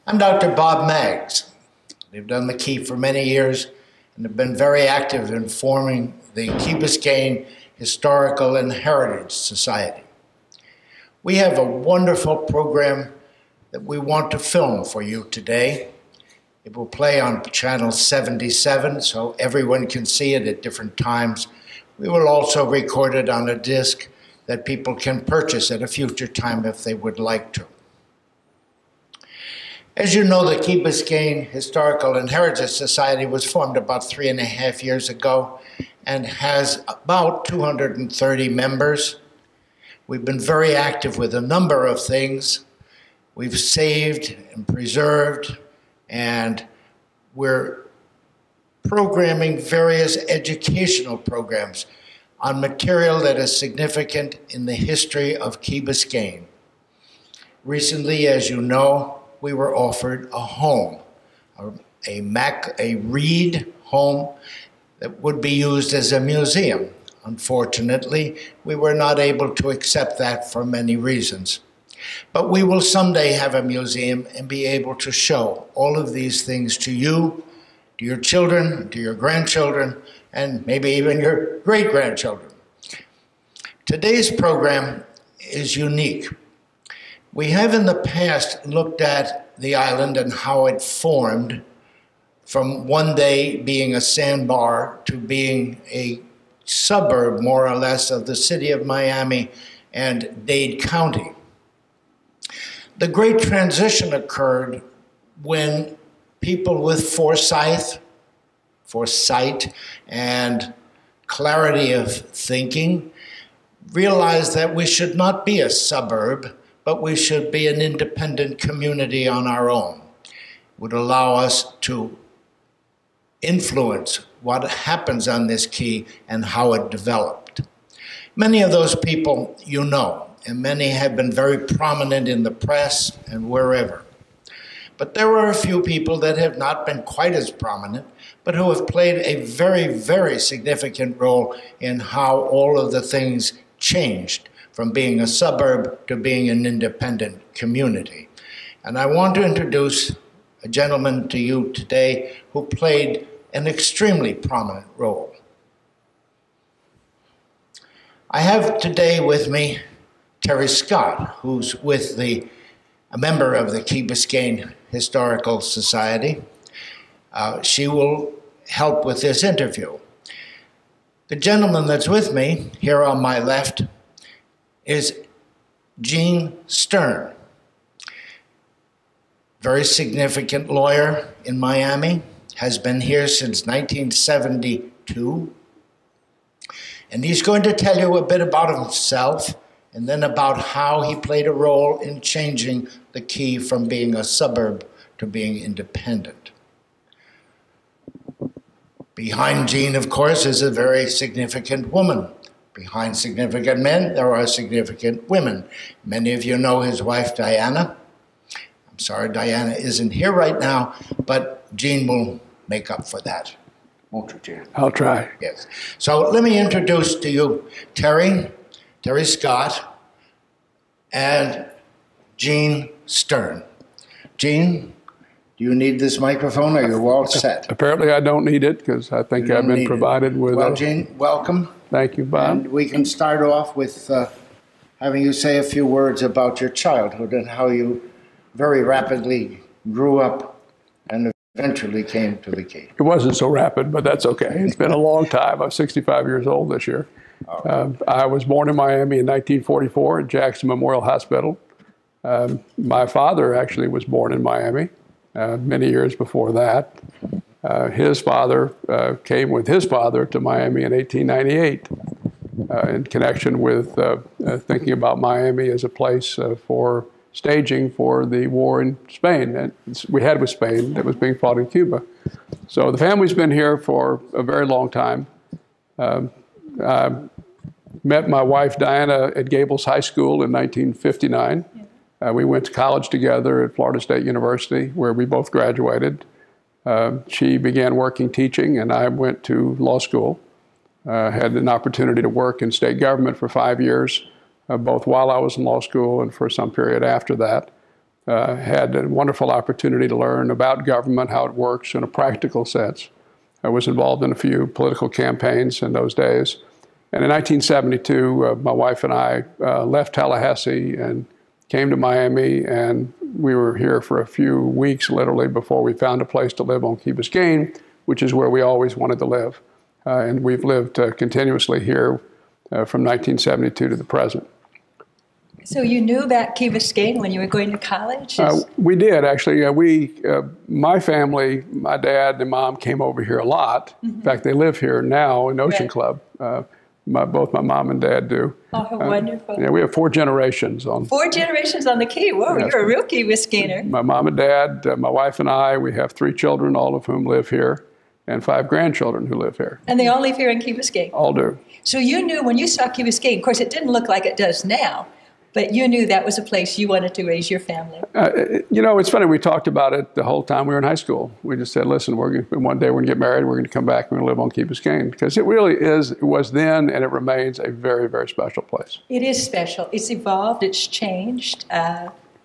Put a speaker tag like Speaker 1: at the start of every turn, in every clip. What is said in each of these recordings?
Speaker 1: I'm Dr. Bob Maggs. I've done the Key for many years and have been very active in forming the Key Biscayne Historical and Heritage Society. We have a wonderful program that we want to film for you today. It will play on channel 77, so everyone can see it at different times. We will also record it on a disc that people can purchase at a future time if they would like to. As you know, the Key Biscayne Historical and Heritage Society was formed about 3.5 years ago and has about 230 members. We've been very active with a number of things. We've saved and preserved, and we're programming various educational programs on material that is significant in the history of Key Biscayne. Recently, as you know, we were offered a home, a Reed home that would be used as a museum. Unfortunately, we were not able to accept that for many reasons. But we will someday have a museum and be able to show all of these things to you, to your children, to your grandchildren, and maybe even your great-grandchildren. Today's program is unique. We have in the past looked at the island and how it formed from one day being a sandbar to being a suburb, more or less, of the city of Miami and Dade County. The great transition occurred when people with foresight and clarity of thinking realized that we should not be a suburb, but we should be an independent community on our own. It would allow us to influence what happens on this key and how it developed. Many of those people you know, and many have been very prominent in the press and wherever. But there are a few people that have not been quite as prominent, but who have played a very, very significant role in how all of the things changed from being a suburb to being an independent community. And I want to introduce a gentleman to you today who played an extremely prominent role. I have today with me Teri Scott, who's a member of the Key Biscayne Historical Society. She will help with this interview. The gentleman that's with me, here on my left, is Gene Stern. Very significant lawyer in Miami, has been here since 1972. And he's going to tell you a bit about himself and then about how he played a role in changing the Key from being a suburb to being independent. Behind Gene, of course, is a very significant woman. Behind significant men, there are significant women. Many of you know his wife, Diana. I'm sorry Diana isn't here right now, but Gene will make up for that. Won't you, Gene?
Speaker 2: I'll try.
Speaker 1: Yes. So let me introduce to you Teri Scott, and Gene Stern. Gene, do you need this microphone, or you're all set?
Speaker 2: Apparently I don't need it, because I think I've been provided with
Speaker 1: Well, Gene, welcome.
Speaker 2: Thank you, Bob.
Speaker 1: And we can start off with having you say a few words about your childhood and how you very rapidly grew up and eventually came to the Key.
Speaker 2: It wasn't so rapid, but that's okay. It's been a long time. I'm 65 years old this year. I was born in Miami in 1944 at Jackson Memorial Hospital. My father actually was born in Miami many years before that. His father came with his father to Miami in 1898 in connection with thinking about Miami as a place for staging for the war in Spain. And we had with Spain that was being fought in Cuba. So the family's been here for a very long time. I met my wife Diana at Gables High School in 1959. We went to college together at Florida State University, where we both graduated. She began working teaching, and I went to law school. Had an opportunity to work in state government for 5 years, both while I was in law school and for some period after that. had a wonderful opportunity to learn about government, how it works in a practical sense. I was involved in a few political campaigns in those days. And in 1972, my wife and I left Tallahassee and came to Miami, and we were here for a few weeks, literally, before we found a place to live on Key Biscayne, which is where we always wanted to live. And we've lived continuously here from 1972 to the present.
Speaker 3: So you knew about Key Biscayne when you were going to college?
Speaker 2: We did, actually. My family, my dad and mom came over here a lot. Mm-hmm. In fact, they live here now in Ocean Club. Both my mom and dad do.
Speaker 3: Oh, how wonderful.
Speaker 2: Yeah, we have 4 generations on. 4
Speaker 3: generations on the Key. Whoa, yes. You're a real Key Biscayner.
Speaker 2: My mom and dad, my wife and I, we have 3 children, all of whom live here, and 5 grandchildren who live here.
Speaker 3: And they all live here in Key Biscayne?
Speaker 2: All do.
Speaker 3: So you knew when you saw Key Biscayne, of course it didn't look like it does now, but you knew that was a place you wanted to raise your family.
Speaker 2: It's funny, we talked about it the whole time we were in high school. We just said, listen, one day we're going to get married, we're going to come back, and we're going to live on Key Biscayne. Because it really is, it was then, and it remains a very, very special place.
Speaker 3: It is special. It's evolved, it's changed.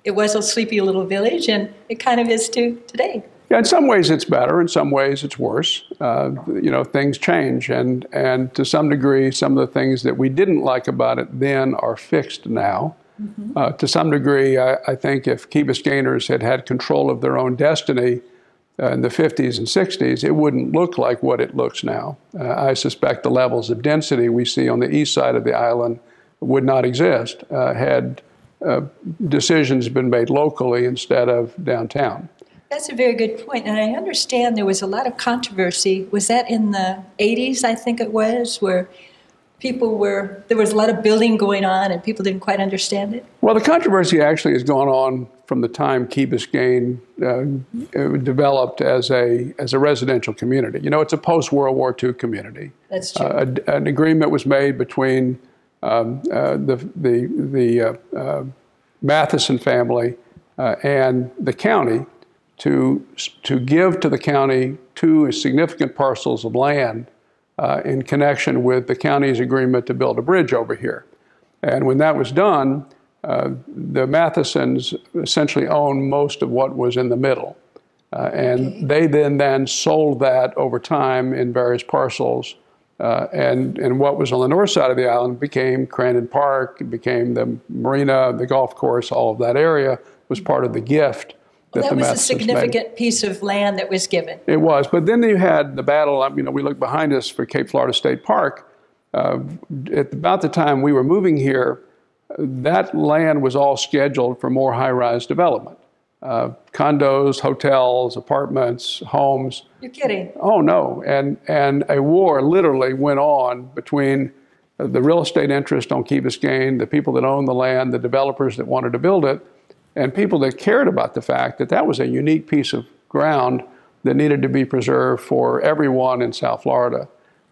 Speaker 3: It was a sleepy little village, and it kind of is too today.
Speaker 2: Yeah, in some ways it's better, in some ways it's worse. Things change, and to some degree, some of the things that we didn't like about it then are fixed now. Mm-hmm. To some degree, I think if Key Biscayners had control of their own destiny in the 50s and 60s, it wouldn't look like what it looks now. I suspect the levels of density we see on the east side of the island would not exist had decisions been made locally instead of downtown.
Speaker 3: That's a very good point. And I understand there was a lot of controversy. Was that in the 80s, I think it was, where there was a lot of building going on and people didn't quite understand it?
Speaker 2: Well, the controversy actually has gone on from the time Key Biscayne developed as a residential community. It's a post-World War II community.
Speaker 3: That's true.
Speaker 2: An agreement was made between the Matheson family and the county to give to the county 2 significant parcels of land in connection with the county's agreement to build a bridge over here. And when that was done, the Mathesons essentially owned most of what was in the middle. And they then sold that over time in various parcels. And what was on the north side of the island became Crandon Park, it became the marina, the golf course, all of that area was part of the gift.
Speaker 3: That was a significant piece of land that was given.
Speaker 2: It was, but then you had the battle. We look behind us for Cape Florida State Park. At about the time we were moving here, that land was all scheduled for more high-rise development. Condos, hotels, apartments, homes.
Speaker 3: You're kidding.
Speaker 2: Oh, no. And a war literally went on between the real estate interest on Key Biscayne, the people that owned the land, the developers that wanted to build it, and people that cared about the fact that that was a unique piece of ground that needed to be preserved for everyone in South Florida.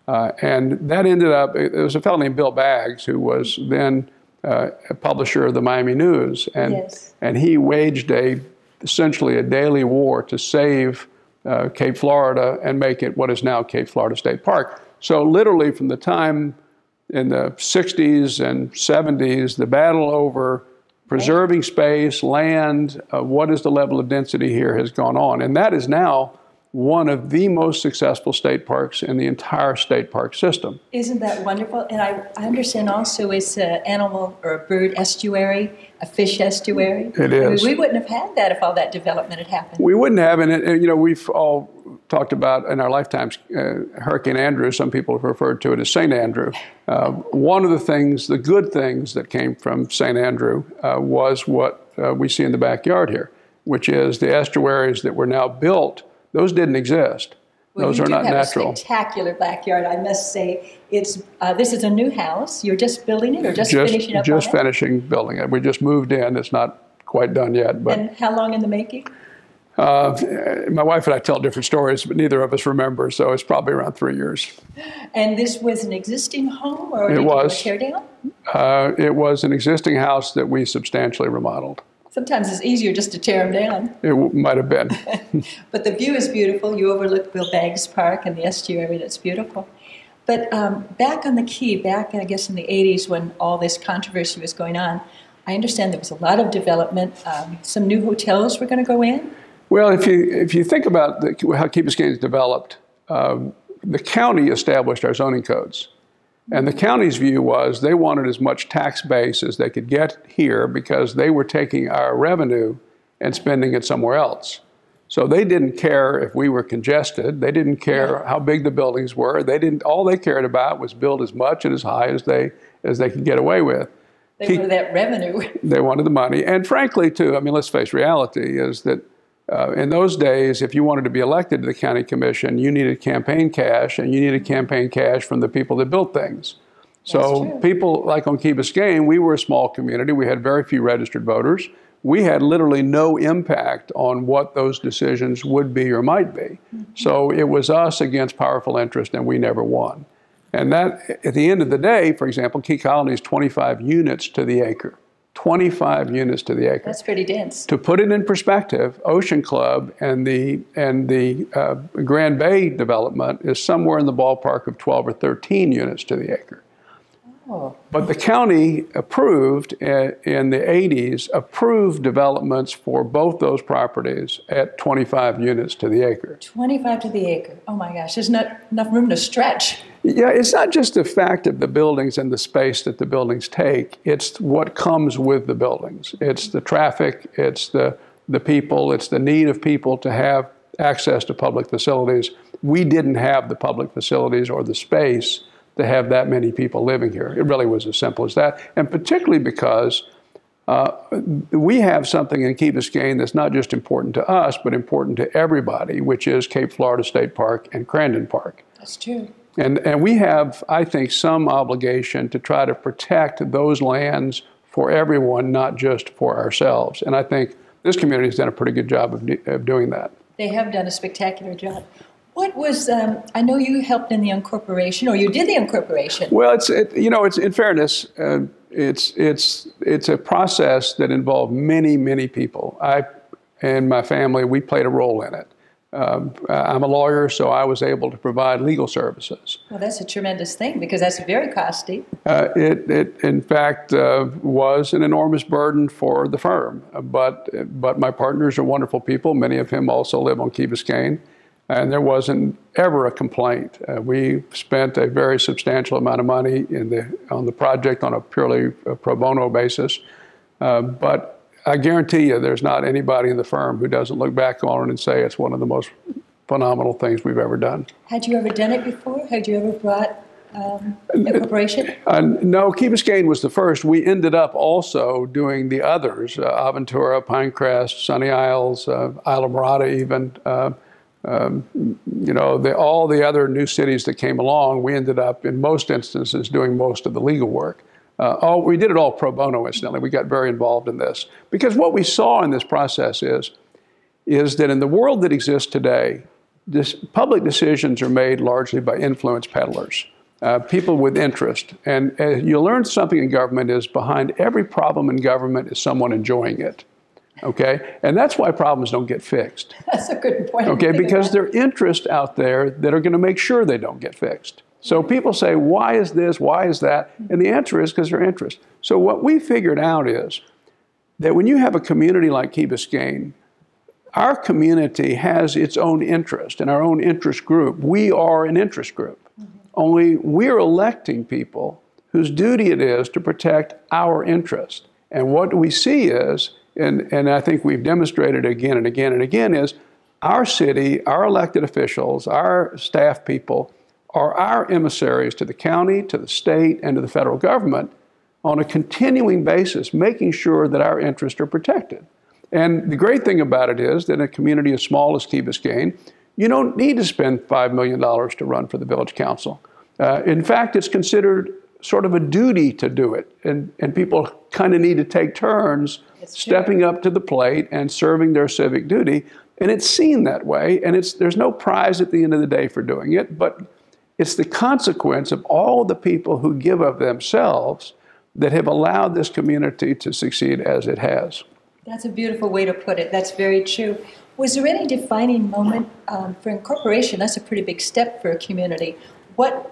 Speaker 2: And that ended up, it was a fellow named Bill Baggs, who was then a publisher of the Miami News. And,
Speaker 3: yes.
Speaker 2: And he waged essentially a daily war to save Cape Florida and make it what is now Cape Florida State Park. So literally from the time in the 60s and 70s, the battle over preserving space, land, what is the level of density here has gone on. And that is now one of the most successful state parks in the entire state park system.
Speaker 3: Isn't that wonderful? And I understand also it's an animal or a bird estuary, a fish estuary.
Speaker 2: It is.
Speaker 3: We wouldn't have had that if all that development had happened.
Speaker 2: We wouldn't have, and we've all talked about in our lifetimes Hurricane Andrew. Some people have referred to it as St. Andrew. One of the things, the good things that came from St. Andrew was what we see in the backyard here, which is the estuaries that were now built. Those didn't exist.
Speaker 3: Well,
Speaker 2: those are not natural.
Speaker 3: A spectacular backyard, I must say. It's this is a new house. You're just building it, or just finishing up?
Speaker 2: Just finishing building it. We just moved in. It's not quite done yet. But
Speaker 3: and how long in the making?
Speaker 2: My wife and I tell different stories, but neither of us remember. So it's probably around 3 years.
Speaker 3: And this was an existing home, or did
Speaker 2: it was.
Speaker 3: You tear down?
Speaker 2: It was an existing house that we substantially remodeled.
Speaker 3: Sometimes it's easier just to tear them down.
Speaker 2: It might have been.
Speaker 3: But the view is beautiful. You overlook Bill Baggs Park and the estuary. That's beautiful. But back on the Key, back, I guess, in the 80s when all this controversy was going on, I understand there was a lot of development. Some new hotels were going to go in.
Speaker 2: Well, if you think about how Key Biscayne is developed, the county established our zoning codes. And the county's view was they wanted as much tax base as they could get here because they were taking our revenue and spending it somewhere else. So they didn't care if we were congested. They didn't care how big the buildings were. All they cared about was build as much and as high as they could get away with.
Speaker 3: They wanted that revenue.
Speaker 2: They wanted the money. And frankly, too, I mean, let's face reality, is that in those days, if you wanted to be elected to the county commission, you needed campaign cash, and you needed campaign cash from the people that built things. So people like on Key Biscayne, we were a small community. We had very few registered voters. We had literally no impact on what those decisions would be or might be. So it was us against powerful interest, and we never won. And that, at the end of the day, for example, Key Colony is 25 units to the acre. 25 units to the acre.
Speaker 3: That's pretty dense.
Speaker 2: To put it in perspective, Ocean Club and the Grand Bay development is somewhere in the ballpark of 12 or 13 units to the acre.
Speaker 3: Oh.
Speaker 2: But the county approved, in the 80s, approved developments for both those properties at 25 units to the acre.
Speaker 3: 25 to the acre. Oh my gosh, there's not enough room to stretch.
Speaker 2: Yeah, it's not just the fact of the buildings and the space that the buildings take. It's what comes with the buildings. It's the traffic, it's the people, it's the need of people to have access to public facilities. We didn't have the public facilities or the space to have that many people living here. It really was as simple as that. And particularly because we have something in Key Biscayne that's not just important to us, but important to everybody, which is Cape Florida State Park and Crandon Park.
Speaker 3: That's true.
Speaker 2: And we have, I think, some obligation to try to protect those lands for everyone, not just for ourselves. And I think this community has done a pretty good job of doing that.
Speaker 3: They have done a spectacular job. What was, I know you helped in the incorporation, or you did the incorporation.
Speaker 2: Well, it's in fairness, it's a process that involved many, many people. I and my family, we played a role in it. I'm a lawyer, so I was able to provide legal services.
Speaker 3: Well, that's a tremendous thing because that's very costly.
Speaker 2: It in fact, was an enormous burden for the firm. But my partners are wonderful people. Many of them also live on Key Biscayne. And there wasn't ever a complaint. We spent a very substantial amount of money on the project on a purely pro bono basis. But I guarantee you there's not anybody in the firm who doesn't look back on it and say it's one of the most phenomenal things we've ever done.
Speaker 3: Had you ever done it before? Had you ever brought incorporation?
Speaker 2: No, Key Biscayne was the first. We ended up also doing the others, Aventura, Pinecrest, Sunny Isles, Isla Morada even. All the other new cities that came along, we ended up, in most instances, doing most of the legal work. We did it all pro bono, incidentally. We got very involved in this. Because what we saw in this process is that in the world that exists today, public decisions are made largely by influence peddlers, people with interest. And you learn something in government is behind every problem in government is someone enjoying it. Okay, and that's why problems don't get fixed.
Speaker 3: That's a good point.
Speaker 2: Okay, because there are interests out there that are going to make sure they don't get fixed. So people say, why is this? Why is that? And the answer is because they're interests. So what we figured out is that when you have a community like Key Biscayne, our community has its own interest and our own interest group. We are an interest group. Only we're electing people whose duty it is to protect our interest. And what we see is, and I think we've demonstrated again and again and again, is our city, our elected officials, our staff people are our emissaries to the county, to the state, and to the federal government on a continuing basis, making sure that our interests are protected. And the great thing about it is that in a community as small as Key Biscayne, you don't need to spend $5 million to run for the village council. In fact, it's considered sort of a duty to do it. And people kind of need to take turns stepping up to the plate and serving their civic duty. And it's seen that way. And there's no prize at the end of the day for doing it. But it's the consequence of all the people who give of themselves that have allowed this community to succeed as it has.
Speaker 3: That's a beautiful way to put it. That's very true. Was there any defining moment for incorporation? That's a pretty big step for a community. What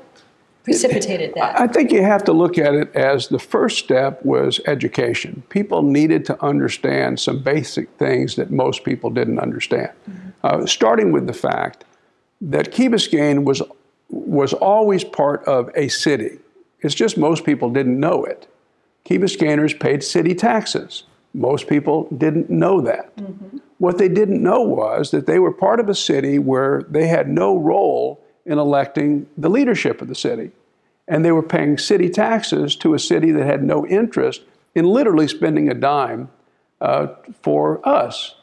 Speaker 3: precipitated that?
Speaker 2: I think you have to look at it as the first step was education. People needed to understand some basic things that most people didn't understand. Starting with the fact that Key Biscayne was always part of a city. It's just most people didn't know it. Key Biscayners paid city taxes. Most people didn't know that. What they didn't know was that they were part of a city where they had no role in electing the leadership of the city. And they were paying city taxes to a city that had no interest in literally spending a dime for us.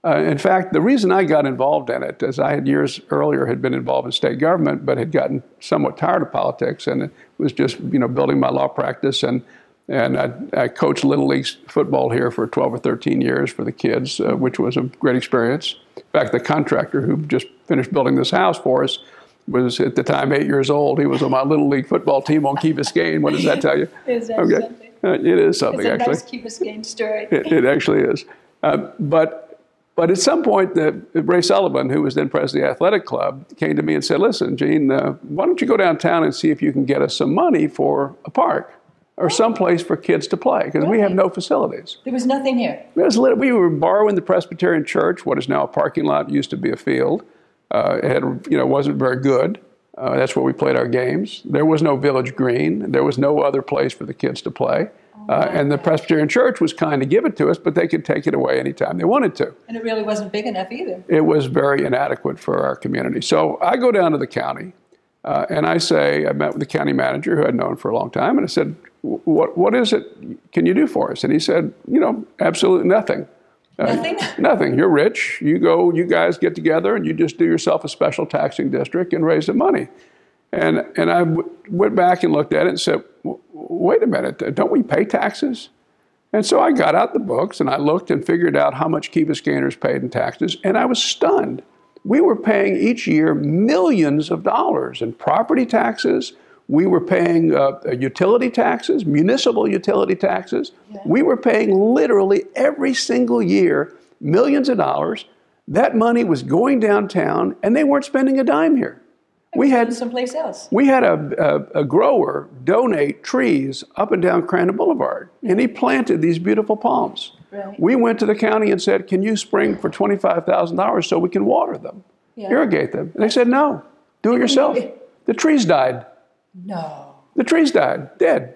Speaker 2: In fact, the reason I got involved in it is I had years earlier had been involved in state government, but had gotten somewhat tired of politics, and it was just, you know, building my law practice. And I coached Little League football here for 12 or 13 years for the kids, which was a great experience. In fact, the contractor who just finished building this house for us was at the time 8 years old. He was on my Little League football team on Key Biscayne. What does that tell you?
Speaker 3: Is that something?
Speaker 2: It is something,
Speaker 3: it's a
Speaker 2: actually.
Speaker 3: Nice Key Biscayne story.
Speaker 2: It actually is. But at some point, Ray Sullivan, who was then president of the athletic club, came to me and said, listen, Gene, why don't you go downtown and see if you can get us some money for a park or some place for kids to play, because we have no facilities.
Speaker 3: There was nothing here.
Speaker 2: We were borrowing the Presbyterian Church, what is now a parking lot, used to be a field. It wasn't very good. That's where we played our games. There was no village green. There was no other place for the kids to play. And the Presbyterian Church was kind to give it to us, but they could take it away anytime they wanted to.
Speaker 3: And it really wasn't big enough either.
Speaker 2: It was very inadequate for our community. So I go down to the county, and I met with the county manager who I'd known for a long time, and I said, what is it can you do for us? And he said, absolutely nothing.
Speaker 3: Nothing?
Speaker 2: Nothing. You're rich. You guys get together and you just do yourself a special taxing district and raise the money. And I went back and looked at it and said, wait a minute, don't we pay taxes? And so I got out the books and I looked and figured out how much Key Biscayners paid in taxes, and I was stunned. We were paying each year millions of dollars in property taxes. We were paying utility taxes, municipal utility taxes. Yeah. We were paying literally every single year millions of dollars. That money was going downtown, and they weren't spending a dime here.
Speaker 3: We had someplace else.
Speaker 2: We had a grower donate trees up and down Crandon Boulevard, and he planted these beautiful palms. Right. We went to the county and said, can you spring for $25,000 so we can water them, irrigate them? And they said, no, do it yourself. The trees died.
Speaker 3: No.
Speaker 2: The trees died, dead.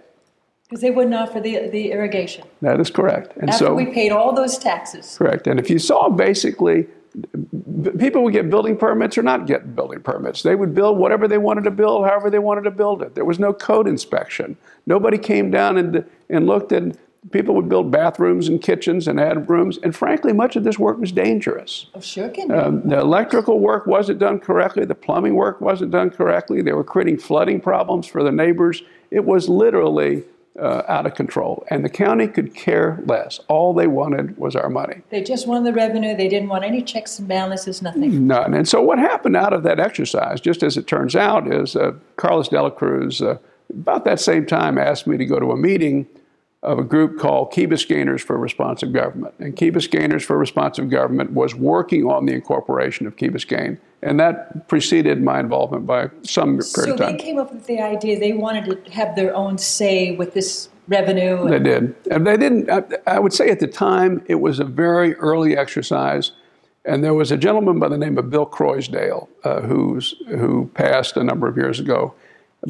Speaker 3: Because they wouldn't offer the irrigation.
Speaker 2: That is correct. And
Speaker 3: After we paid all those taxes.
Speaker 2: Correct. And if you saw basically, people would get building permits or not get building permits. They would build whatever they wanted to build, however they wanted to build it. There was no code inspection. Nobody came down and looked, and people would build bathrooms and kitchens and add rooms. And frankly, much of this work was dangerous.
Speaker 3: Oh, sure can be.
Speaker 2: The electrical work wasn't done correctly. The plumbing work wasn't done correctly. They were creating flooding problems for the neighbors. It was literally out of control. And the county could care less. All they wanted was our money.
Speaker 3: They just wanted the revenue. They didn't want any checks and balances, nothing.
Speaker 2: None. And so what happened out of that exercise, just as it turns out, is Carlos de la Cruz, about that same time, asked me to go to a meeting of a group called Key Biscayners for Responsive Government. And Key Biscayners for Responsive Government was working on the incorporation of Key Biscayne. And that preceded my involvement by some period of time.
Speaker 3: So they came up with the idea they wanted to have their own say with this revenue.
Speaker 2: They did. And they didn't, I would say at the time, it was a very early exercise. And there was a gentleman by the name of Bill Croysdale who passed a number of years ago.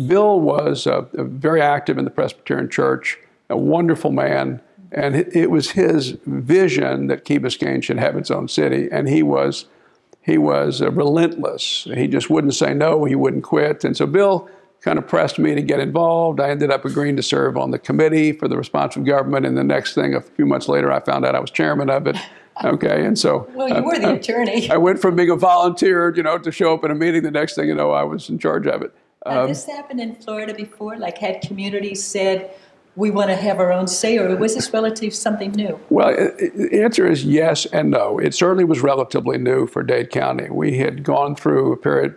Speaker 2: Bill was very active in the Presbyterian Church, a wonderful man, and it was his vision that Key Biscayne should have its own city, and he was relentless. He just wouldn't say no, he wouldn't quit, and so Bill kind of pressed me to get involved. I ended up agreeing to serve on the committee for the responsive government, and the next thing, a few months later, I found out I was chairman of it. Okay, and so...
Speaker 3: Well, you were the attorney.
Speaker 2: I went from being a volunteer, to show up at a meeting, the next thing you know, I was in charge of it.
Speaker 3: This happened in Florida before? Like, had communities said, we want to have our own say, or was this relatively something new?
Speaker 2: Well, the answer is yes and no. It certainly was relatively new for Dade County. We had gone through a period,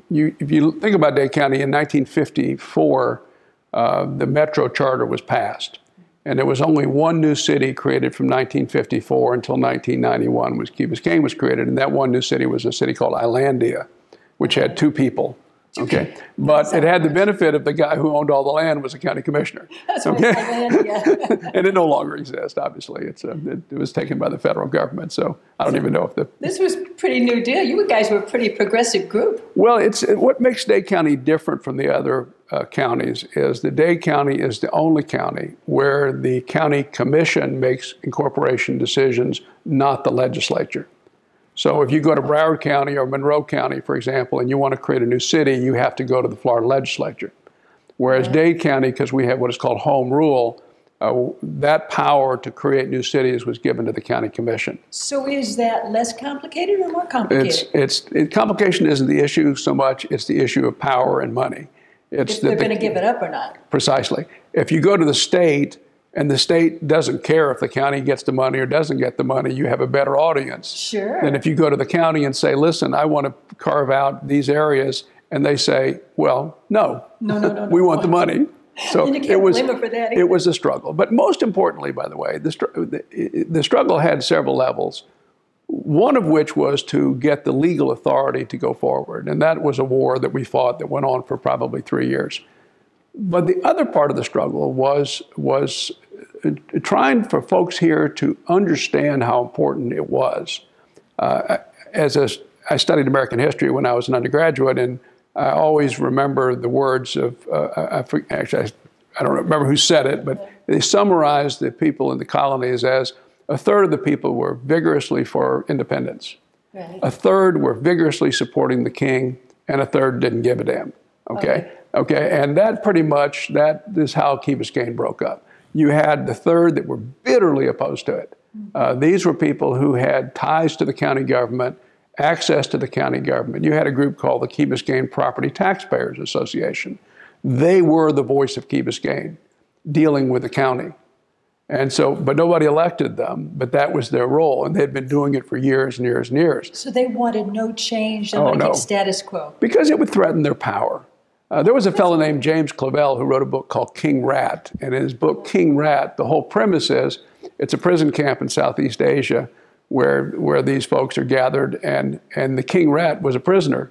Speaker 2: if you think about Dade County, in 1954, the Metro Charter was passed. And there was only one new city created from 1954 until 1991, when Key Biscayne was created. And that one new city was a city called Islandia, which had 2 people. Okay, but it had the benefit of the guy who owned all the land was a county commissioner.
Speaker 3: That's
Speaker 2: okay,
Speaker 3: right. Yeah.
Speaker 2: and it no longer exists. Obviously, it was taken by the federal government. So I don't even know if the
Speaker 3: This was a pretty new deal. You guys were a pretty progressive group.
Speaker 2: well, what makes Dade County different from the other counties is that Dade County is the only county where the county commission makes incorporation decisions, not the legislature. So if you go to Broward County or Monroe County, for example, and you want to create a new city, you have to go to the Florida legislature. Whereas Dade County, because we have what is called home rule, that power to create new cities was given to the county commission.
Speaker 3: So is that less complicated or more complicated?
Speaker 2: Complication isn't the issue so much, it's the issue of power and money.
Speaker 3: If they're going to give it up or not.
Speaker 2: Precisely. If you go to the state, and the state doesn't care if the county gets the money or doesn't get the money, you have a better audience.
Speaker 3: Sure.
Speaker 2: Than if you go to the county and say, listen, I want to carve out these areas, and they say, well, no. No. We want the money. So
Speaker 3: you can't blame them for that either.
Speaker 2: It was a struggle. But most importantly, by the way, the struggle had several levels, one of which was to get the legal authority to go forward. And that was a war that we fought that went on for probably 3 years. But the other part of the struggle was trying for folks here to understand how important it was. I studied American history when I was an undergraduate, and I always remember the words of, I don't remember who said it, but they summarized the people in the colonies as a third of the people were vigorously for independence.
Speaker 3: Right.
Speaker 2: A third were vigorously supporting the king, and a third didn't give a damn. Okay. And that pretty much, that is how Key Biscayne broke up. You had the third that were bitterly opposed to it. These were people who had ties to the county government, access to the county government. You had a group called the Key Biscayne Property Taxpayers Association. They were the voice of Key Biscayne, dealing with the county. And so, but nobody elected them, but that was their role, and they'd been doing it for years and years and years.
Speaker 3: So they wanted no change, they wanted to keep status quo.
Speaker 2: Because it would threaten their power. There was a fellow named James Clavell who wrote a book called King Rat. And in his book, King Rat, the whole premise is it's a prison camp in Southeast Asia where these folks are gathered, and the King Rat was a prisoner.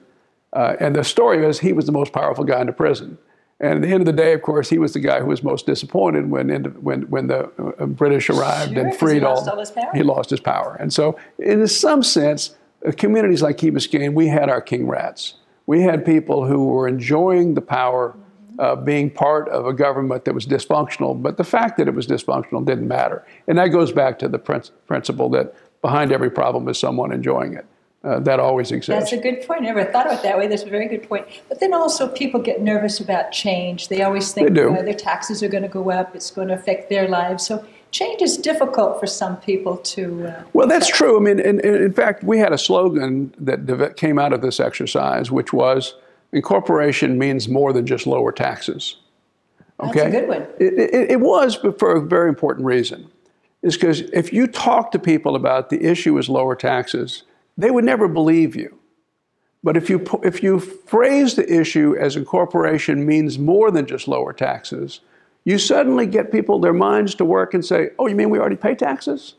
Speaker 2: And the story is he was the most powerful guy in the prison. And at the end of the day, of course, he was the guy who was most disappointed when the British arrived and freed all his power. He lost his power. And so in some sense, communities like Key Biscayne, we had our King Rats. We had people who were enjoying the power of being part of a government that was dysfunctional, but the fact that it was dysfunctional didn't matter. And that goes back to the principle that behind every problem is someone enjoying it. That always exists.
Speaker 3: That's a good point. I never thought of it that way. That's a very good point. But then also people get nervous about change. They always think their taxes are going to go up. It's going to affect their lives. So change is difficult for some people to...
Speaker 2: well, that's true. I mean, in fact, we had a slogan that came out of this exercise, which was, incorporation means more than just lower taxes. Okay?
Speaker 3: That's a good one.
Speaker 2: It was, but for a very important reason. Is because if you talk to people about the issue is lower taxes, they would never believe you. But if you phrase the issue as incorporation means more than just lower taxes, you suddenly get people, their minds to work and say, oh, you mean we already pay taxes?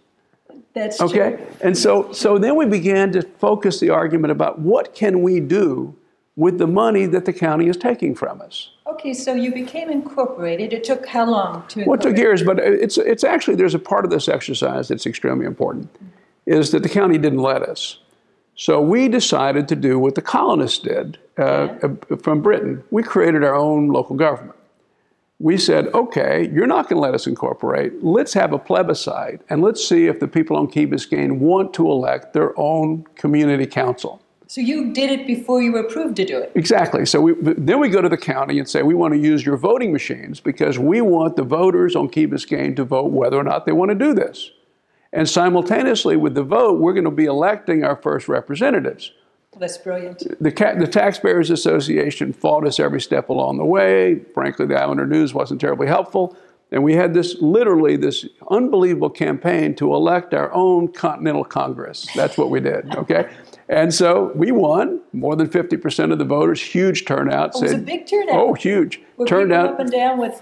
Speaker 3: That's
Speaker 2: okay.
Speaker 3: True.
Speaker 2: And so then we began to focus the argument about what can we do with the money that the county is taking from us.
Speaker 3: Okay, so you became incorporated. It took how long to incorporate?
Speaker 2: Well, it took years, but it's actually, there's a part of this exercise that's extremely important, is that the county didn't let us. So we decided to do what the colonists did from Britain. We created our own local government. We said, okay, you're not going to let us incorporate. Let's have a plebiscite, and let's see if the people on Key Biscayne want to elect their own community council.
Speaker 3: So you did it before you were approved to do it?
Speaker 2: Exactly. So then we go to the county and say, we want to use your voting machines because we want the voters on Key Biscayne to vote whether or not they want to do this. And simultaneously with the vote, we're going to be electing our first representatives.
Speaker 3: Well, that's brilliant.
Speaker 2: The Taxpayers Association fought us every step along the way. Frankly, the Islander News wasn't terribly helpful. And we had literally this unbelievable campaign to elect our own Continental Congress. That's what we did, okay? And so we won, more than 50% of the voters, huge turnout.
Speaker 3: Oh, it was a big turnout.
Speaker 2: Oh, huge.
Speaker 3: Were
Speaker 2: turned
Speaker 3: people
Speaker 2: out,
Speaker 3: up and down with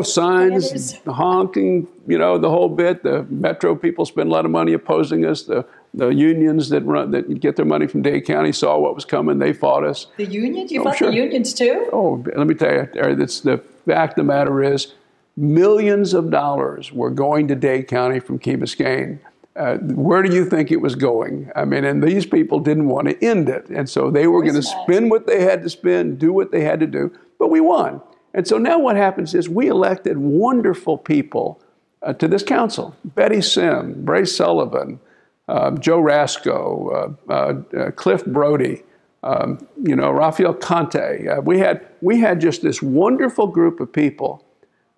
Speaker 2: signs,
Speaker 3: banners?
Speaker 2: honking, the whole bit. The Metro people spent a lot of money opposing us. The The unions that get their money from Dade County saw what was coming. They fought us.
Speaker 3: The unions? You fought the unions too?
Speaker 2: Oh, let me tell you, the fact of the matter is millions of dollars were going to Dade County from Key Biscayne. Where do you think it was going? I mean, and these people didn't want to end it. And so they were going to spend what they had to spend, do what they had to do, but we won. And so now what happens is we elected wonderful people to this council. Betty Sim, Brace Sullivan, Joe Rasco, Cliff Brody, Rafael Conte. We had just this wonderful group of people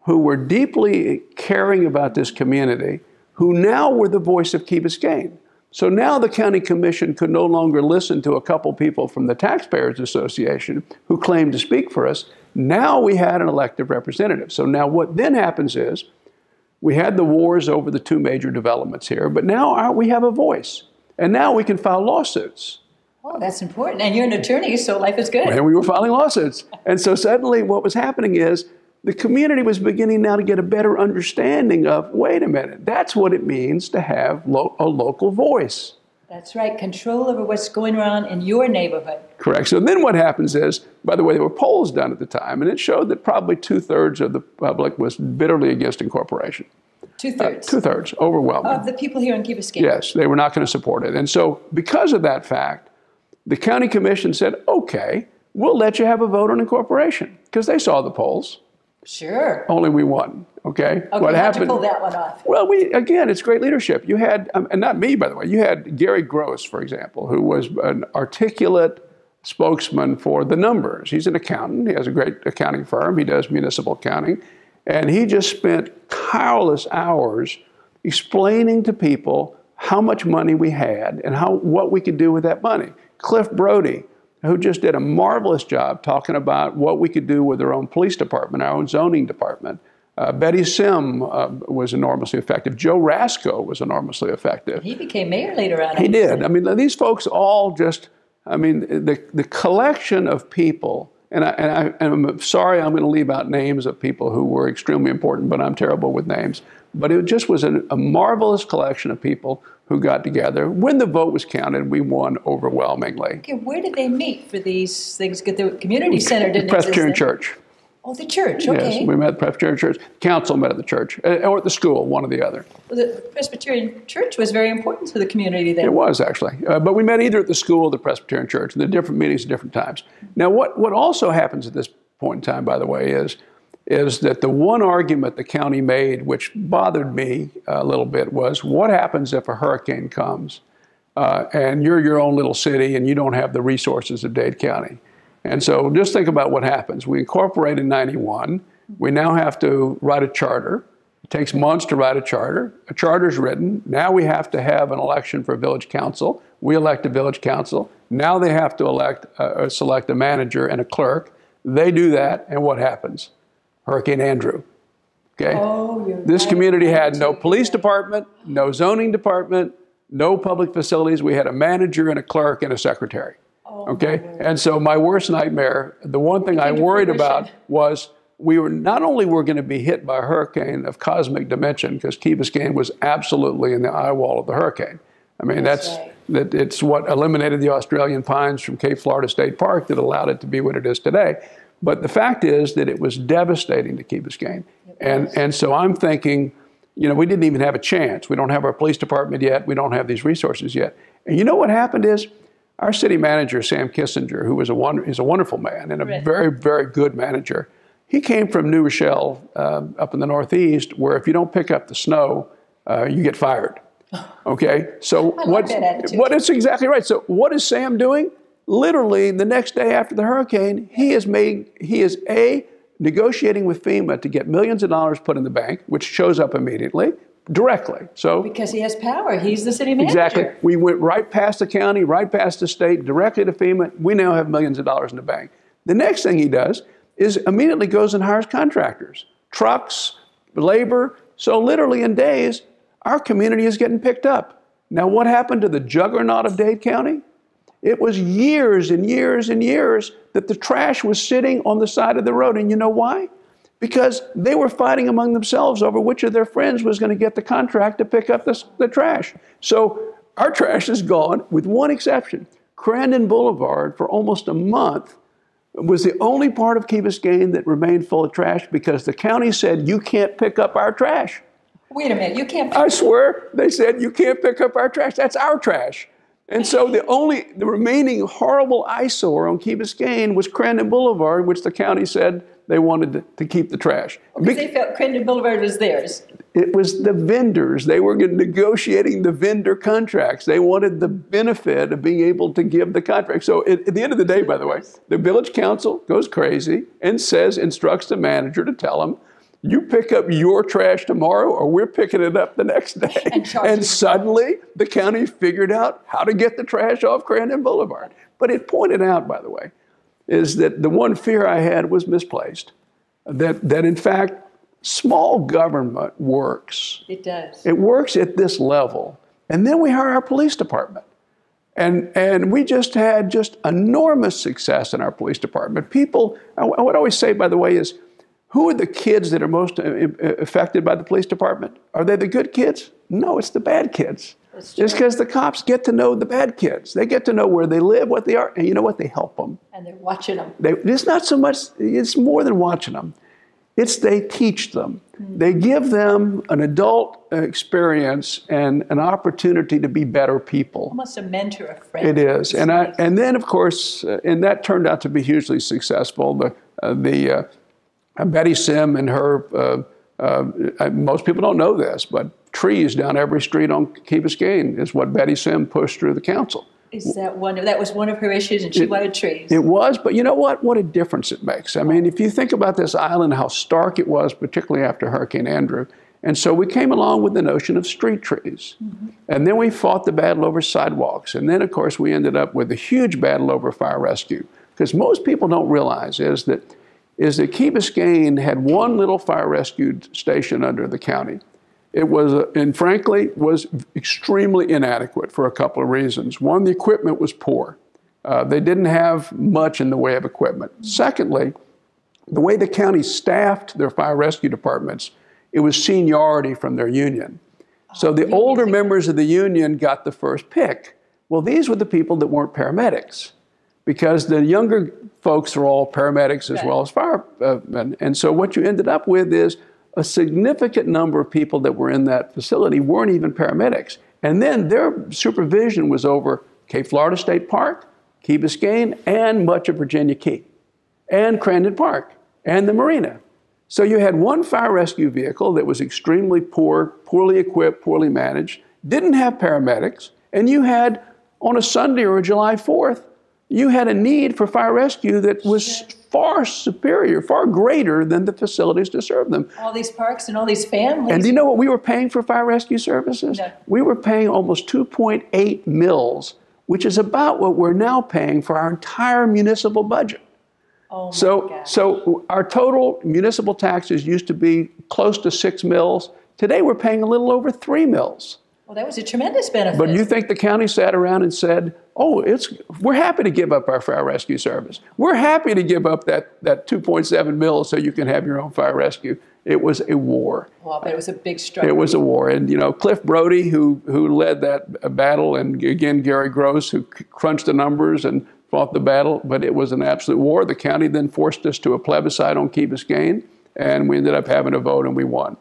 Speaker 2: who were deeply caring about this community, who now were the voice of Key Biscayne. So now the county commission could no longer listen to a couple people from the Taxpayers Association who claimed to speak for us. Now we had an elected representative. So now what then happens is, we had the wars over the two major developments here, but now we have a voice. And now we can file lawsuits.
Speaker 3: Oh, that's important. And you're an attorney, so life is good.
Speaker 2: And we were filing lawsuits. And so suddenly what was happening is the community was beginning now to get a better understanding of, wait a minute, that's what it means to have a local voice.
Speaker 3: That's right, control over what's going on in your neighborhood.
Speaker 2: Correct. So then what happens is, by the way, there were polls done at the time, and it showed that probably 2/3 of the public was bitterly against incorporation.
Speaker 3: 2/3?
Speaker 2: 2/3, overwhelming.
Speaker 3: Of the people here in Key Biscayne?
Speaker 2: Yes, they were not going to support it. And so because of that fact, the county commission said, okay, we'll let you have a vote on incorporation, because they saw the polls.
Speaker 3: Sure.
Speaker 2: Only we won, okay?
Speaker 3: What happened? You pull that one off?
Speaker 2: Well, again, it's great leadership. You had, and not me, by the way, you had Gary Gross, for example, who was an articulate spokesman for the numbers. He's an accountant. He has a great accounting firm. He does municipal accounting. And he just spent tireless hours explaining to people how much money we had and what we could do with that money. Cliff Brody, who just did a marvelous job talking about what we could do with our own police department, our own zoning department. Betty Sim was enormously effective. Joe Rasco was enormously effective.
Speaker 3: He became mayor later on.
Speaker 2: He did. I mean, these folks all just, the collection of people, and I'm sorry I'm going to leave out names of people who were extremely important, but I'm terrible with names. But it just was a marvelous collection of people who got together. When the vote was counted, we won overwhelmingly.
Speaker 3: Okay, where did they meet for these things? The community center didn't
Speaker 2: Presbyterian
Speaker 3: exist
Speaker 2: Church.
Speaker 3: Oh, the church, okay.
Speaker 2: Yes, we met at the Presbyterian Church. Council met at the church, or at the school, one or the other.
Speaker 3: Well, the Presbyterian Church was very important to the community then.
Speaker 2: It was, actually. But we met either at the school or the Presbyterian Church, and there are different meetings at different times. Now, what also happens at this point in time, by the way, is that the one argument the county made, which bothered me a little bit, was what happens if a hurricane comes and you're your own little city and you don't have the resources of Dade County? And so just think about what happens. We incorporate in 91. We now have to write a charter. It takes months to write a charter. A charter's written. Now we have to have an election for a village council. We elect a village council. Now they have to select a manager and a clerk. They do that, and what happens? Hurricane Andrew. Okay?
Speaker 3: Oh,
Speaker 2: this community had no police department, no zoning department, no public facilities. We had a manager and a clerk and a secretary. Okay? And so my worst nightmare, the one thing I worried about was we were not only were going to be hit by a hurricane of cosmic dimension, because Key Biscayne was absolutely in the eye wall of the hurricane. I mean, it's what eliminated the Australian pines from Cape Florida State Park that allowed it to be what it is today. But the fact is that it was devastating to Key Biscayne. And so I'm thinking, we didn't even have a chance. We don't have our police department yet. We don't have these resources yet. And you know what happened is our city manager, Sam Kissinger, who is a wonderful man and a very, very good manager, he came from New Rochelle up in the Northeast, where if you don't pick up the snow, you get fired. Okay? So what is exactly right. So what is Sam doing? Literally, the next day after the hurricane, he is negotiating with FEMA to get millions of dollars put in the bank, which shows up immediately, directly. So
Speaker 3: because he has power, he's the city manager.
Speaker 2: Exactly. We went right past the county, right past the state, directly to FEMA. We now have millions of dollars in the bank. The next thing he does is immediately goes and hires contractors, trucks, labor. So literally in days, our community is getting picked up. Now, what happened to the juggernaut of Dade County? It was years and years and years that the trash was sitting on the side of the road. And you know why? Because they were fighting among themselves over which of their friends was going to get the contract to pick up the trash. So Our trash is gone, with one exception. Crandon Boulevard, for almost a month, was the only part of Key Biscayne that remained full of trash because the county said, you can't pick up our trash.
Speaker 3: Wait a minute, you can't.
Speaker 2: I swear, they said, you can't pick up our trash. That's our trash. And so the remaining horrible eyesore on Key Biscayne was Crandon Boulevard, which the county said they wanted to keep the trash.
Speaker 3: Because they felt Crandon Boulevard was theirs.
Speaker 2: It was the vendors. They were negotiating the vendor contracts. They wanted the benefit of being able to give the contract. So at the end of the day, by the way, the village council goes crazy and instructs the manager to tell them, you pick up your trash tomorrow or we're picking it up the next day. And suddenly the county figured out how to get the trash off Crandon Boulevard. But it pointed out, by the way, is that the one fear I had was misplaced. That in fact, small government works.
Speaker 3: It does.
Speaker 2: It works at this level. And then we hire our police department. And we just had enormous success in our police department. People, I would always say, by the way, is who are the kids that are most affected by the police department? Are they the good kids? No, it's the bad kids. It's because the cops get to know the bad kids. They get to know where they live, what they are, and you know what? They help them.
Speaker 3: And they're watching them.
Speaker 2: It's not so much, it's more than watching them. It's they teach them. They give them an adult experience and an opportunity to be better people.
Speaker 3: Almost a mentor, a friend.
Speaker 2: It is. And then, of course, and that turned out to be hugely successful. Betty Sim and her, most people don't know this, but trees down every street on Key Biscayne is what Betty Sim pushed through the council.
Speaker 3: Is that that was one of her issues, and she wanted trees?
Speaker 2: It was, but you know what? What a difference it makes. I mean, if you think about this island, how stark it was, particularly after Hurricane Andrew. And so we came along with the notion of street trees. And then we fought the battle over sidewalks. And then, of course, we ended up with a huge battle over fire rescue. Because most people don't realize is that Key Biscayne had one little fire rescue station under the county. It was, and frankly, was extremely inadequate for a couple of reasons. One, the equipment was poor. They didn't have much in the way of equipment. Secondly, the way the county staffed their fire rescue departments, it was seniority from their union. So the older members of the union got the first pick. Well, these were the people that weren't paramedics, because the younger folks are all paramedics as well as firemen. And so what you ended up with is a significant number of people that were in that facility weren't even paramedics. And then their supervision was over Cape Florida State Park, Key Biscayne, and much of Virginia Key, and Crandon Park, and the marina. So you had one fire rescue vehicle that was extremely poor, poorly equipped, poorly managed, didn't have paramedics, and you had, on a Sunday or a July 4th, you had a need for fire rescue that was far superior, far greater than the facilities to serve them.
Speaker 3: All these parks and all these families.
Speaker 2: And do you know what we were paying for fire rescue services?
Speaker 3: No.
Speaker 2: We were paying almost 2.8 mils, which is about what we're now paying for our entire municipal budget.
Speaker 3: Oh my gosh.
Speaker 2: So our total municipal taxes used to be close to 6 mils. Today we're paying a little over 3 mils.
Speaker 3: Well, that was a tremendous benefit.
Speaker 2: But you think the county sat around and said, oh, we're happy to give up our fire rescue service. We're happy to give up that 2.7 mils so you can have your own fire rescue. It was a war.
Speaker 3: Well, but it was a big struggle.
Speaker 2: It was a war. And, you know, Cliff Brody, who led that battle, and again, Gary Gross, who crunched the numbers and fought the battle, but it was an absolute war. The county then forced us to a plebiscite on Key Biscayne, and we ended up having a vote, and we won.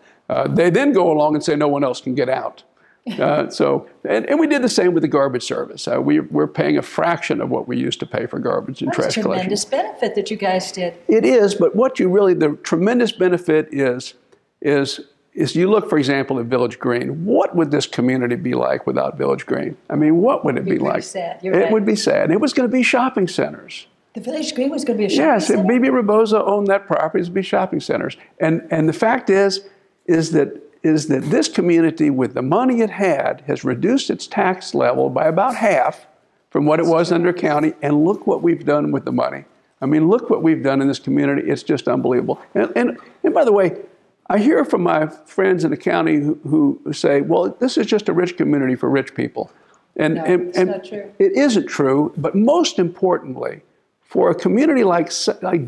Speaker 2: They then go along and say no one else can get out. And we did the same with the garbage service. We're paying a fraction of what we used to pay for garbage and trash collection.
Speaker 3: That's a tremendous benefit that you guys did.
Speaker 2: It is, but the tremendous benefit is you look, for example, at Village Green. What would this community be like without Village Green? I mean, what would it be like?
Speaker 3: Sad.
Speaker 2: It would be sad. It was going to be shopping centers.
Speaker 3: The Village Green was going to be a shopping center?
Speaker 2: Yes, Bibi Reboza owned that property. It would be shopping centers. And the fact is that this community, with the money it had, has reduced its tax level by about half from what it was under county, and look what we've done with the money. I mean, look what we've done in this community. It's just unbelievable. And by the way, I hear from my friends in the county who say, well, this is just a rich community for rich people.
Speaker 3: No, it's not true.
Speaker 2: It isn't true, but most importantly, for a community like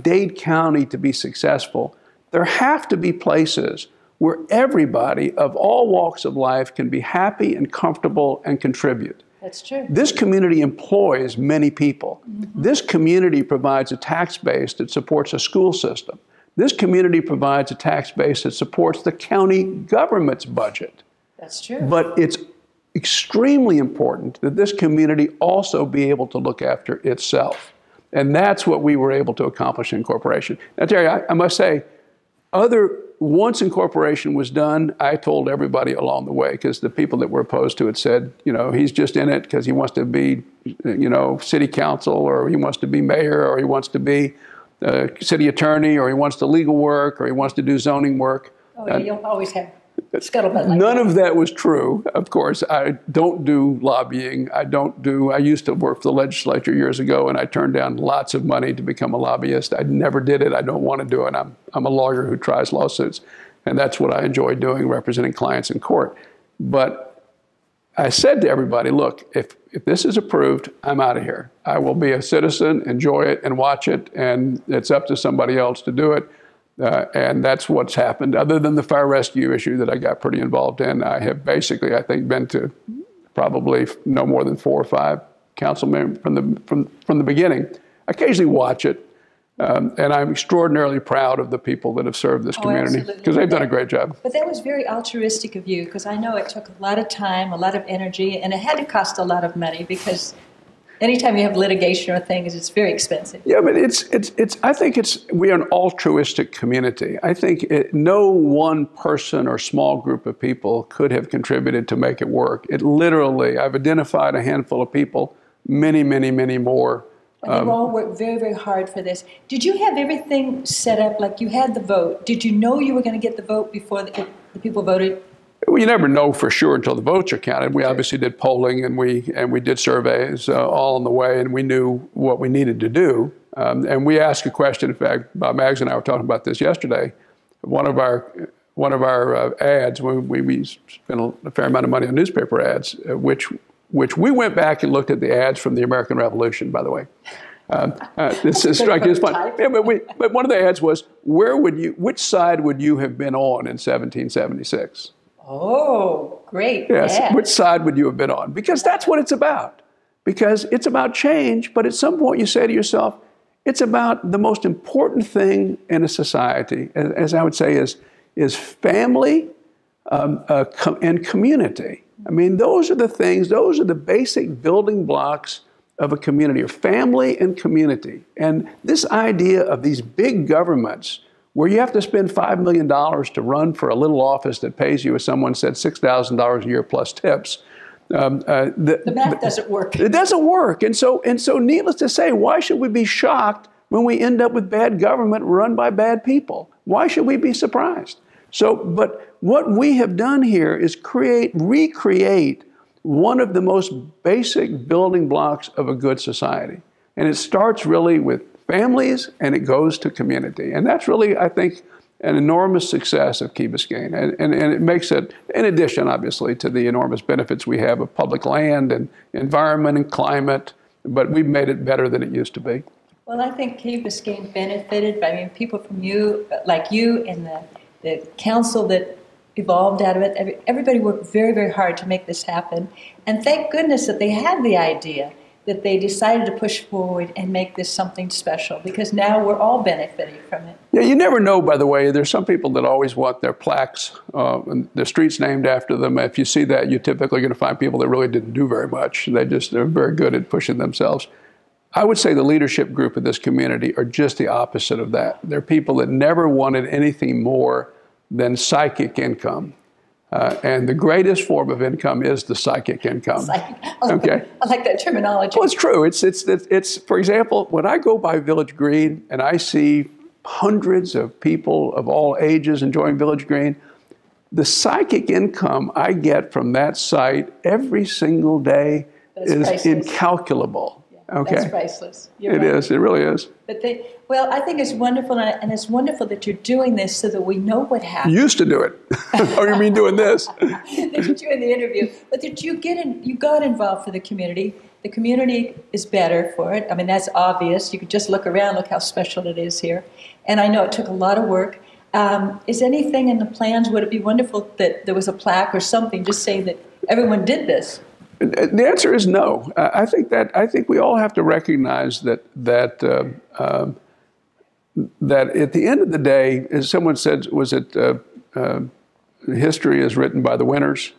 Speaker 2: Dade County to be successful, there have to be places where everybody of all walks of life can be happy and comfortable and contribute.
Speaker 3: That's true.
Speaker 2: This community employs many people. This community provides a tax base that supports a school system. This community provides a tax base that supports the county government's budget.
Speaker 3: That's true.
Speaker 2: But it's extremely important that this community also be able to look after itself. And that's what we were able to accomplish in incorporation. Now, Teri, I must say, once incorporation was done, I told everybody along the way, because the people that were opposed to it said, you know, he's just in it because he wants to be, you know, city council, or he wants to be mayor, or he wants to be city attorney, or he wants to legal work, or he wants to do zoning work.
Speaker 3: Oh, yeah, you'll always have scuttlebutt like
Speaker 2: None
Speaker 3: that.
Speaker 2: of that was true, of course. I don't do lobbying. I used to work for the legislature years ago, and I turned down lots of money to become a lobbyist. I never did it. I don't want to do it. I'm a lawyer who tries lawsuits, and that's what I enjoy doing, representing clients in court. But I said to everybody, look, if this is approved, I'm out of here. I will be a citizen, enjoy it, and watch it, and it's up to somebody else to do it. And that's what's happened. Other than the fire rescue issue that I got pretty involved in, I have basically, I think, been to probably no more than 4 or 5 council members from the beginning. I occasionally watch it, and I'm extraordinarily proud of the people that have served this community, because they've done a great job.
Speaker 3: But that was very altruistic of you, because I know it took a lot of time, a lot of energy, and it had to cost a lot of money, because anytime you have litigation or things, it's very expensive.
Speaker 2: Yeah, but I think we are an altruistic community. I think no one person or small group of people could have contributed to make it work. It literally, I've identified a handful of people, many, many, many more.
Speaker 3: And they've all worked very, very hard for this. Did you have everything set up, like you had the vote? Did you know you were going to get the vote before the people voted?
Speaker 2: Well, you never know for sure until the votes are counted. We obviously did polling, and we did surveys all on the way, and we knew what we needed to do. And we asked a question. In fact, Bob Maggs and I were talking about this yesterday. One of our ads, we spent a fair amount of money on newspaper ads, which we went back and looked at the ads from the American Revolution, by the way. This is striking as fun. Yeah, but one of the ads was, which side would you have been on in 1776?
Speaker 3: Oh, great.
Speaker 2: Yes.
Speaker 3: Yeah.
Speaker 2: Which side would you have been on? Because that's what it's about. Because it's about change, but at some point you say to yourself, it's about the most important thing in a society, as I would say, is family and community. I mean, those are the things, those are the basic building blocks of a community, or family and community. And this idea of these big governments, where you have to spend $5 million to run for a little office that pays you, as someone said, $6,000 a year plus tips.
Speaker 3: The math doesn't work.
Speaker 2: It doesn't work. And so needless to say, why should we be shocked when we end up with bad government run by bad people? Why should we be surprised? But what we have done here is recreate one of the most basic building blocks of a good society. And it starts really with families, and it goes to community. And that's really, I think, an enormous success of Key Biscayne. And it makes it, in addition, obviously, to the enormous benefits we have of public land and environment and climate, but we've made it better than it used to be.
Speaker 3: Well, I think Key Biscayne benefited. I mean, people from you, like you, and the council that evolved out of it, everybody worked very, very hard to make this happen. And thank goodness that they had the idea, that they decided to push forward and make this something special, because now we're all benefiting from it.
Speaker 2: Yeah, you never know, by the way. There's some people that always want their plaques, and the streets named after them. If you see that, you're typically going to find people that really didn't do very much. They're very good at pushing themselves. I would say the leadership group of this community are just the opposite of that. They're people that never wanted anything more than psychic income. And the greatest form of income is the psychic income.
Speaker 3: I like that terminology.
Speaker 2: Well, it's true. It's for example, when I go by Village Green and I see hundreds of people of all ages enjoying Village Green, the psychic income I get from that site every single day is incalculable.
Speaker 3: Yeah,
Speaker 2: okay,
Speaker 3: that's priceless.
Speaker 2: It is. It really is.
Speaker 3: But well, I think it's wonderful, and it's wonderful that you're doing this so that we know what happened.
Speaker 2: You used to do it. Oh, you mean doing this?
Speaker 3: That you do in the interview, but that you got involved for the community. The community is better for it. I mean, that's obvious. You could just look around, look how special it is here. And I know it took a lot of work. Is anything in the plans? Would it be wonderful that there was a plaque or something just saying that everyone did this?
Speaker 2: The answer is no. I think we all have to recognize that at the end of the day, as someone said, was it history is written by the winners,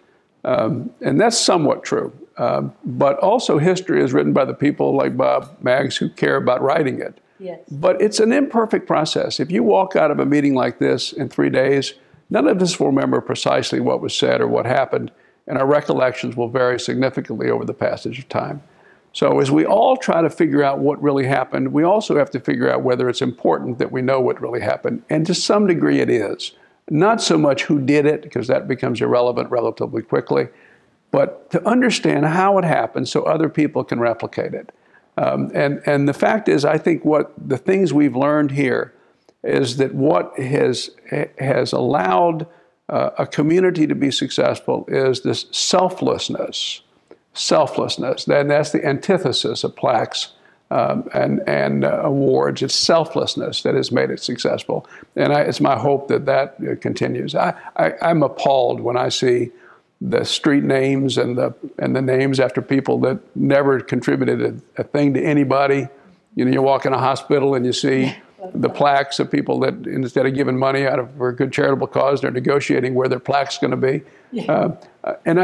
Speaker 2: and that's somewhat true. But also history is written by the people like Bob Maggs who care about writing it.
Speaker 3: Yes.
Speaker 2: But it's an imperfect process. If you walk out of a meeting like this in 3 days, none of us will remember precisely what was said or what happened, and our recollections will vary significantly over the passage of time. So as we all try to figure out what really happened, we also have to figure out whether it's important that we know what really happened. And to some degree it is. Not so much who did it, because that becomes irrelevant relatively quickly, but to understand how it happened so other people can replicate it. And the fact is, I think what the things we've learned here is that what has allowed a community to be successful is this selflessness. And that's the antithesis of plaques and awards. It's selflessness that has made it successful. And it's my hope that that continues. I'm appalled when I see the street names and the names after people that never contributed a thing to anybody. You know, you walk in a hospital and you see the plaques of people that instead of giving money out of for a good charitable cause, they're negotiating where their plaque's going to be. Yeah. And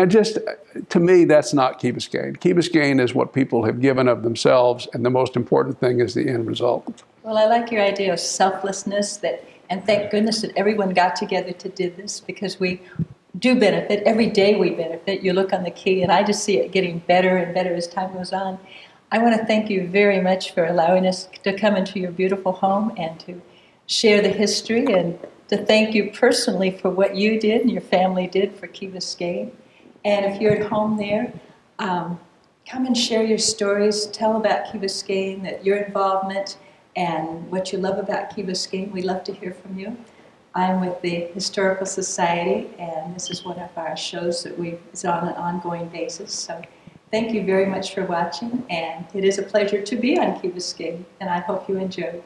Speaker 2: to me, that's not Key Biscayne. Key Biscayne is what people have given of themselves, and the most important thing is the end result.
Speaker 3: Well, I like your idea of selflessness, and thank goodness that everyone got together to do this, because we do benefit. Every day we benefit. You look on the Key, and I just see it getting better and better as time goes on. I want to thank you very much for allowing us to come into your beautiful home and to share the history, and to thank you personally for what you did and your family did for Key Biscayne. And if you're at home there, come and share your stories. Tell about Key Biscayne, that your involvement and what you love about Key Biscayne. We'd love to hear from you. I'm with the Historical Society, and this is one of our shows that is on an ongoing basis. So thank you very much for watching, and it is a pleasure to be on Key Biscayne, and I hope you enjoy.